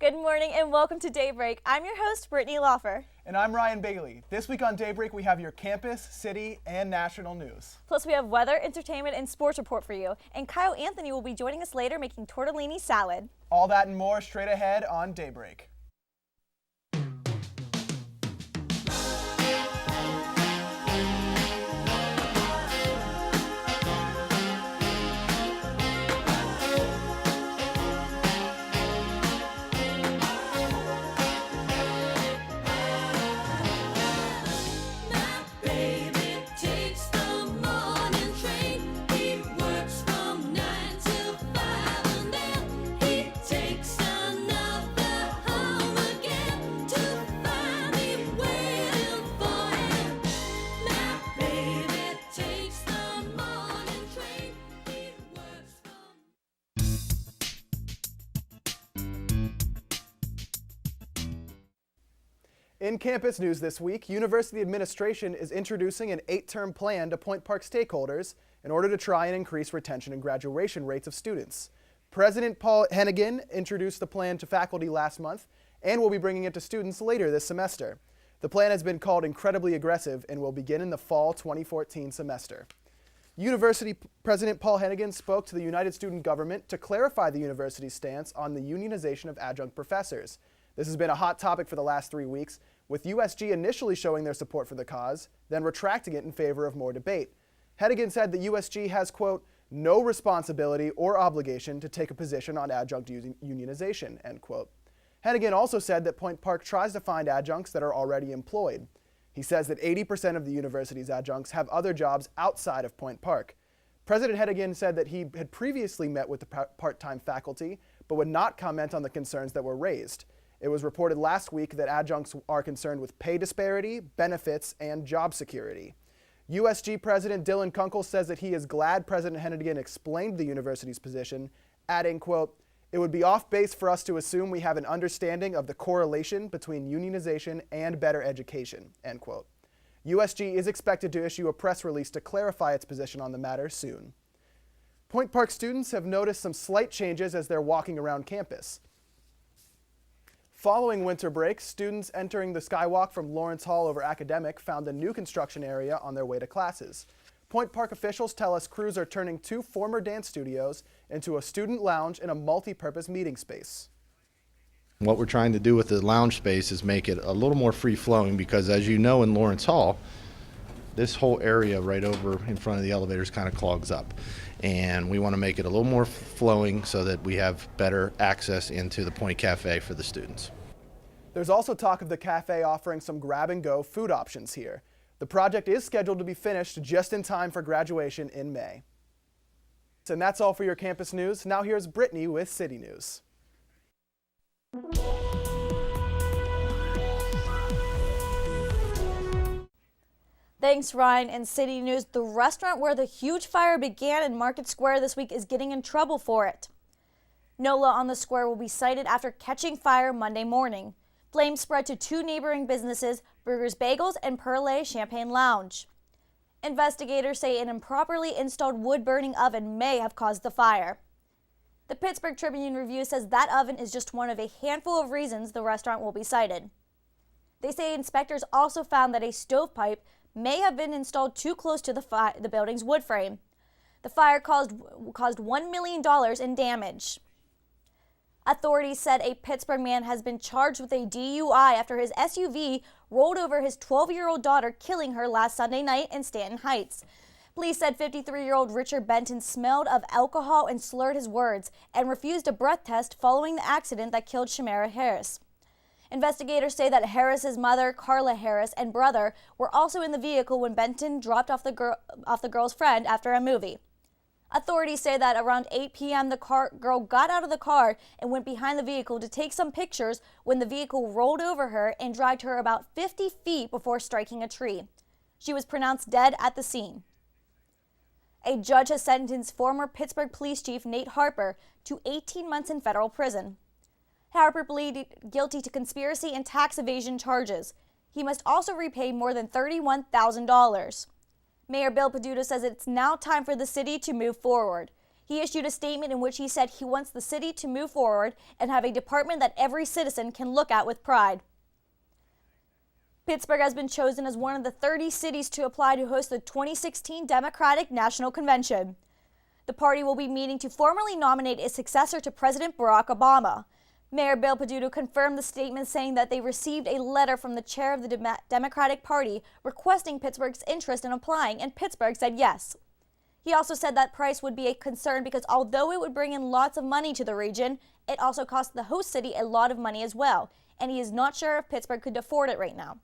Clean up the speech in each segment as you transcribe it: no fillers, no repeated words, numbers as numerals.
Good morning and welcome to Daybreak. I'm your host, Brittany Lauffer. And I'm Ryan Bailey. This week on Daybreak, we have your campus, city, and national news. Plus, we have weather, entertainment, and sports report for you. And Kyle Anthony will be joining us later making tortellini salad. All that and more straight ahead on Daybreak. In campus news this week, university administration is introducing an 8-term plan to Point Park stakeholders in order to try and increase retention and graduation rates of students. President Paul Hennigan introduced the plan to faculty last month and will be bringing it to students later this semester. The plan has been called incredibly aggressive and will begin in the fall 2014 semester. University President Paul Hennigan spoke to the United Student Government to clarify the university's stance on the unionization of adjunct professors. This has been a hot topic for the last 3 weeks, with USG initially showing their support for the cause, then retracting it in favor of more debate. Hennigan said that USG has, quote, no responsibility or obligation to take a position on adjunct unionization, end quote. Hennigan also said that Point Park tries to find adjuncts that are already employed. He says that 80% of the university's adjuncts have other jobs outside of Point Park. President Hennigan said that he had previously met with the part-time faculty, but would not comment on the concerns that were raised. It was reported last week that adjuncts are concerned with pay disparity, benefits, and job security. USG President Dylan Kunkel says that he is glad President Hennigan explained the university's position, adding, quote, it would be off base for us to assume we have an understanding of the correlation between unionization and better education, end quote. USG is expected to issue a press release to clarify its position on the matter soon. Point Park students have noticed some slight changes as they're walking around campus. Following winter break, students entering the Skywalk from Lawrence Hall over Academic found a new construction area on their way to classes. Point Park officials tell us crews are turning 2 former dance studios into a student lounge and a multi-purpose meeting space. What we're trying to do with the lounge space is make it a little more free-flowing because, as you know, in Lawrence Hall, this whole area right over in front of the elevators kind of clogs up. And we want to make it a little more flowing so that we have better access into the Point Cafe for the students. There's also talk of the cafe offering some grab-and-go food options here. The project is scheduled to be finished just in time for graduation in May. And that's all for your campus news. Now here's Brittany with City News. Thanks, Ryan. And City News, the restaurant where the huge fire began in Market Square this week is getting in trouble for it. NOLA on the square will be cited after catching fire Monday morning. Flames spread to 2 neighboring businesses, Burgers Bagels and Perle Champagne Lounge. Investigators say an improperly installed wood-burning oven may have caused the fire. The Pittsburgh Tribune-Review says that oven is just one of a handful of reasons the restaurant will be cited. They say inspectors also found that a stovepipe may have been installed too close to the building's wood frame. The fire caused $1 million in damage. Authorities said a Pittsburgh man has been charged with a DUI after his SUV rolled over his 12-year-old daughter, killing her last Sunday night in Stanton Heights. Police said 53-year-old Richard Benton smelled of alcohol and slurred his words and refused a breath test following the accident that killed Shamara Harris. Investigators say that Harris's mother, Carla Harris, and brother were also in the vehicle when Benton dropped off the girl's friend after a movie. Authorities say that around 8 p.m. the girl got out of the car and went behind the vehicle to take some pictures when the vehicle rolled over her and dragged her about 50 feet before striking a tree. She was pronounced dead at the scene. A judge has sentenced former Pittsburgh Police Chief Nate Harper to 18 months in federal prison. Harper pleaded guilty to conspiracy and tax evasion charges. He must also repay more than $31,000. Mayor Bill Peduto says it's now time for the city to move forward. He issued a statement in which he said he wants the city to move forward and have a department that every citizen can look at with pride. Pittsburgh has been chosen as one of the 30 cities to apply to host the 2016 Democratic National Convention. The party will be meeting to formally nominate a successor to President Barack Obama. Mayor Bill Peduto confirmed the statement, saying that they received a letter from the chair of the Democratic Party requesting Pittsburgh's interest in applying, and Pittsburgh said yes. He also said that price would be a concern because although it would bring in lots of money to the region, it also cost the host city a lot of money as well, and he is not sure if Pittsburgh could afford it right now.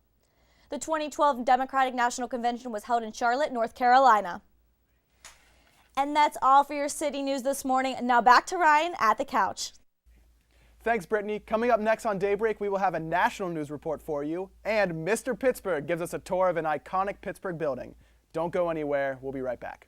The 2012 Democratic National Convention was held in Charlotte, North Carolina. And that's all for your city news this morning. Now back to Ryan at the couch. Thanks, Brittany. Coming up next on Daybreak, we will have a national news report for you, and Mr. Pittsburgh gives us a tour of an iconic Pittsburgh building. Don't go anywhere. We'll be right back.